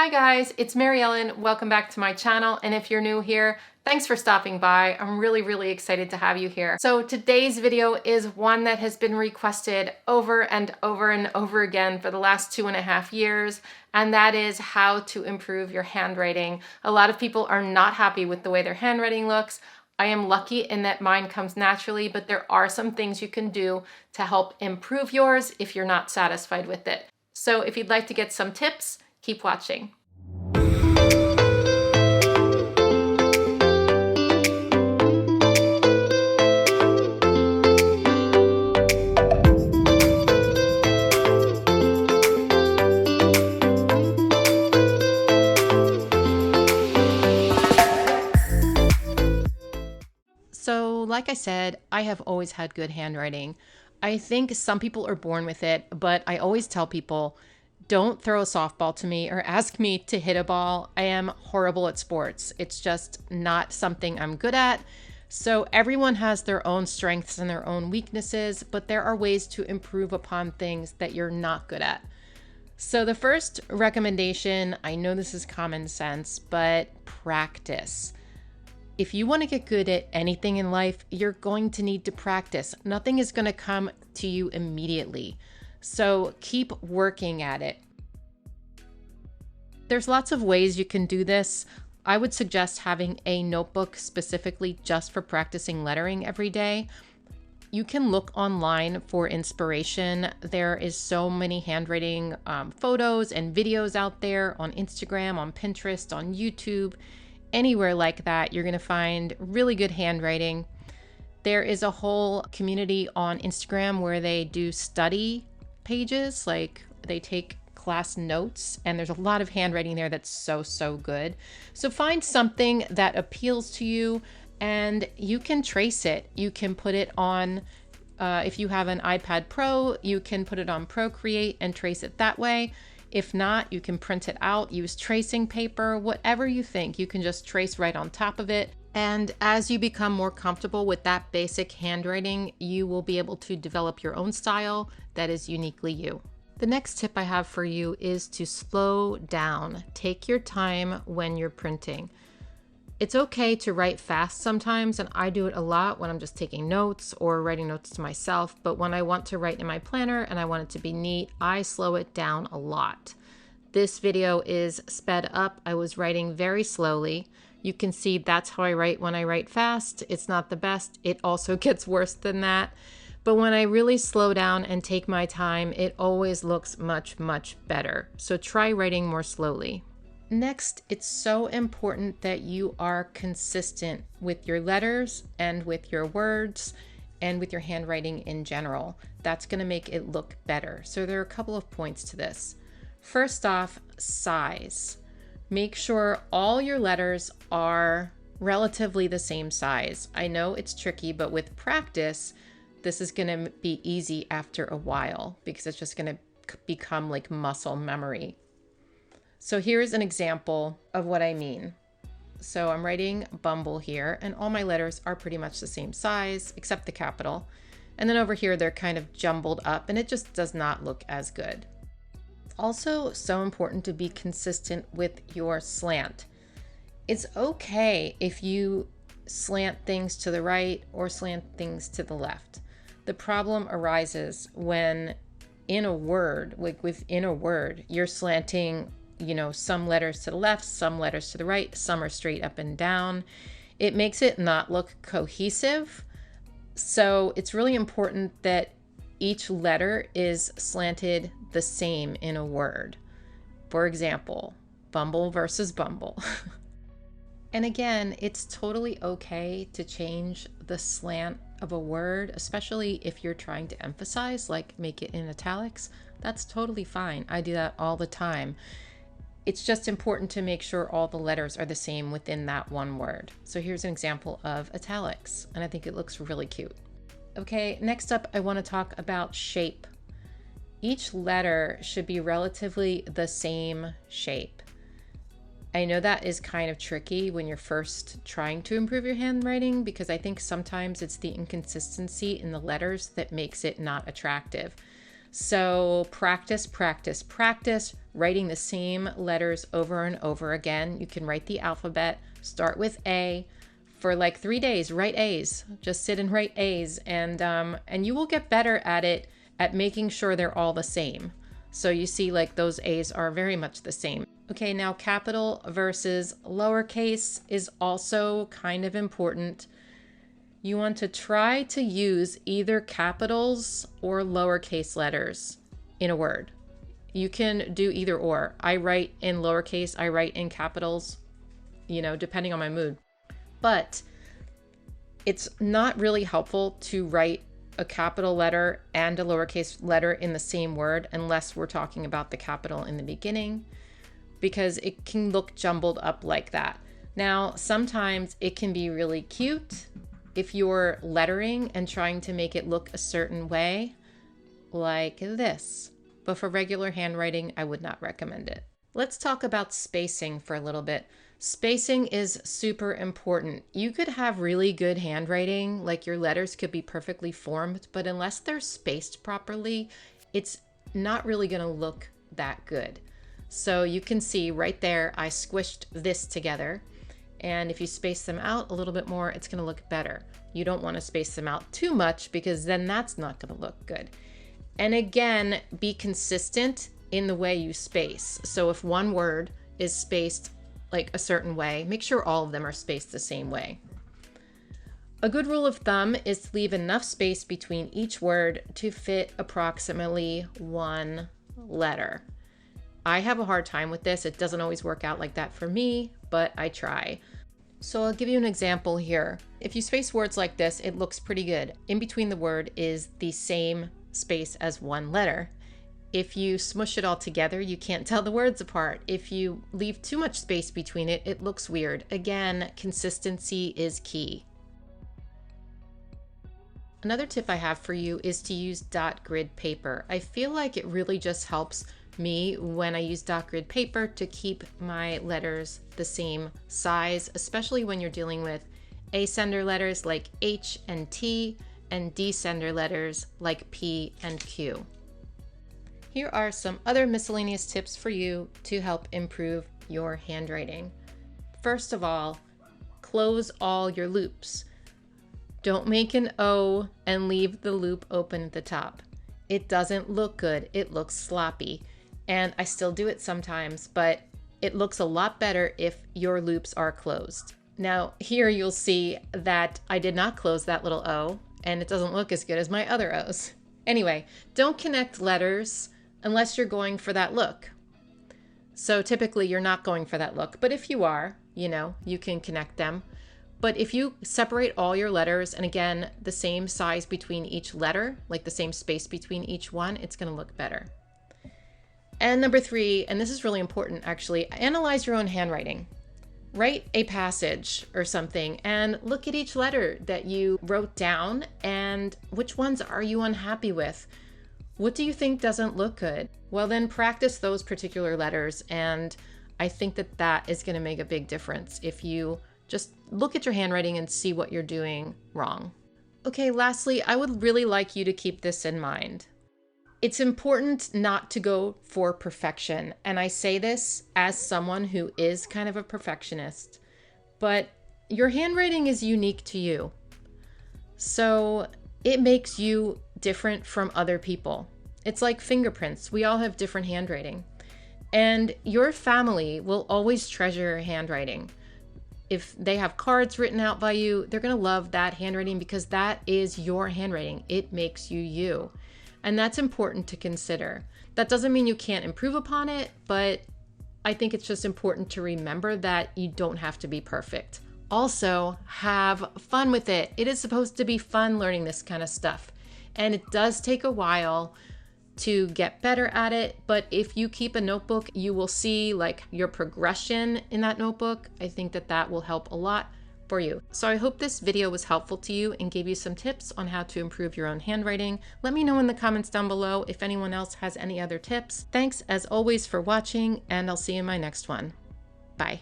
Hi guys, it's Mary Ellen. Welcome back to my channel. And if you're new here, thanks for stopping by. I'm really excited to have you here. So today's video is one that has been requested over and over again for the last 2.5 years. And that is how to improve your handwriting. A lot of people are not happy with the way their handwriting looks. I am lucky in that mine comes naturally, but there are some things you can do to help improve yours if you're not satisfied with it. So if you'd like to get some tips, keep watching. So, like I said, I have always had good handwriting. I think some people are born with it, but I always tell people, don't throw a softball to me or ask me to hit a ball. I am horrible at sports. It's just not something I'm good at. So everyone has their own strengths and their own weaknesses, but there are ways to improve upon things that you're not good at. So the first recommendation, I know this is common sense, but practice. If you want to get good at anything in life, you're going to need to practice. Nothing is going to come to you immediately. So keep working at it. There's lots of ways you can do this. I would suggest having a notebook specifically just for practicing lettering every day. You can look online for inspiration. There is so many handwriting photos and videos out there on Instagram, on Pinterest, on YouTube, anywhere like that. You're going to find really good handwriting. There is a whole community on Instagram where they do study pages, like they take class notes, and there's a lot of handwriting there that's so good. So find something that appeals to you and you can trace it. You can put it on, if you have an iPad Pro, you can put it on Procreate and trace it that way. If not, you can print it out, use tracing paper, whatever you think. You can just trace right on top of it. And as you become more comfortable with that basic handwriting, you will be able to develop your own style that is uniquely you. The next tip I have for you is to slow down. Take your time when you're printing. It's okay to write fast sometimes, and I do it a lot when I'm just taking notes or writing notes to myself, but when I want to write in my planner and I want it to be neat, I slow it down a lot. This video is sped up. I was writing very slowly. You can see that's how I write when I write fast. It's not the best. It also gets worse than that. But when I really slow down and take my time, it always looks much better. So try writing more slowly. Next, it's so important that you are consistent with your letters and with your words and with your handwriting in general. That's going to make it look better. So there are a couple of points to this. First off, size. Make sure all your letters are relatively the same size. I know it's tricky, but with practice, this is going to be easy after a while because it's just going to become like muscle memory. So here's an example of what I mean. So I'm writing Bumble here, and all my letters are pretty much the same size, except the capital. And then over here, they're kind of jumbled up, and it just does not look as good. It's also so important to be consistent with your slant. It's okay if you slant things to the right or slant things to the left. The problem arises when in a word, like within a word, you're slanting some letters to the left, some letters to the right, some are straight up and down. It makes it not look cohesive. So it's really important that each letter is slanted the same in a word. For example, Bumble versus Bumble. And again, it's totally okay to change the slant of a word, especially if you're trying to emphasize, like make it in italics. That's totally fine. I do that all the time. It's just important to make sure all the letters are the same within that one word. So here's an example of italics, and I think it looks really cute. Okay, next up, I want to talk about shape. Each letter should be relatively the same shape. I know that is kind of tricky when you're first trying to improve your handwriting because I think sometimes it's the inconsistency in the letters that makes it not attractive. So practice, practice, practice writing the same letters over and over again. You can write the alphabet, start with A. For like 3 days, write A's. Just sit and write A's, and you will get better at it, at making sure they're all the same. So you see, like, those A's are very much the same. Okay, now capital versus lowercase is also kind of important. You want to try to use either capitals or lowercase letters in a word. You can do either or. I write in lowercase, I write in capitals, depending on my mood. But it's not really helpful to write a capital letter and a lowercase letter in the same word unless we're talking about the capital in the beginning, because it can look jumbled up like that. Now, sometimes it can be really cute if you're lettering and trying to make it look a certain way, like this. But for regular handwriting, I would not recommend it. Let's talk about spacing for a little bit. Spacing is super important. You could have really good handwriting, like your letters could be perfectly formed, but unless they're spaced properly, it's not really going to look that good. So you can see right there, I squished this together. And if you space them out a little bit more, it's going to look better. You don't want to space them out too much because then that's not going to look good. And again, be consistent in the way you space. So if one word is spaced like a certain way, make sure all of them are spaced the same way. A good rule of thumb is to leave enough space between each word to fit approximately one letter. I have a hard time with this. It doesn't always work out like that for me, but I try. So I'll give you an example here. If you space words like this, it looks pretty good. In between the word is the same space as one letter. If you smush it all together, you can't tell the words apart. If you leave too much space between it, it looks weird. Again, consistency is key. Another tip I have for you is to use dot grid paper. I feel like it really just helps me when I use dot grid paper to keep my letters the same size, especially when you're dealing with ascender letters like H and T and descender letters like P and Q. Here are some other miscellaneous tips for you to help improve your handwriting. First of all, close all your loops. Don't make an O and leave the loop open at the top. It doesn't look good. It looks sloppy. And I still do it sometimes, but it looks a lot better if your loops are closed. Now, here you'll see that I did not close that little O, and it doesn't look as good as my other O's. Anyway, don't connect letters unless you're going for that look. So typically you're not going for that look, but if you are, you can connect them. But if you separate all your letters, and again, the same size between each letter, like the same space between each one, it's going to look better. And number 3, and this is really important actually, analyze your own handwriting. Write a passage or something and look at each letter that you wrote down and which ones are you unhappy with? What do you think doesn't look good? Well, then practice those particular letters, and I think that is going to make a big difference if you just look at your handwriting and see what you're doing wrong. Okay, lastly, I would really like you to keep this in mind. It's important not to go for perfection, and I say this as someone who is kind of a perfectionist, but your handwriting is unique to you. So it makes you different from other people. It's like fingerprints. We all have different handwriting. And your family will always treasure your handwriting. If they have cards written out by you, they're going to love that handwriting because that is your handwriting. It makes you you. And that's important to consider. That doesn't mean you can't improve upon it, but I think it's just important to remember that you don't have to be perfect. Also, have fun with it. It is supposed to be fun learning this kind of stuff. And it does take a while to get better at it, but if you keep a notebook, you will see like your progression in that notebook. I think that will help a lot for you. So I hope this video was helpful to you and gave you some tips on how to improve your own handwriting. Let me know in the comments down below if anyone else has any other tips. Thanks as always for watching, and I'll see you in my next one. Bye.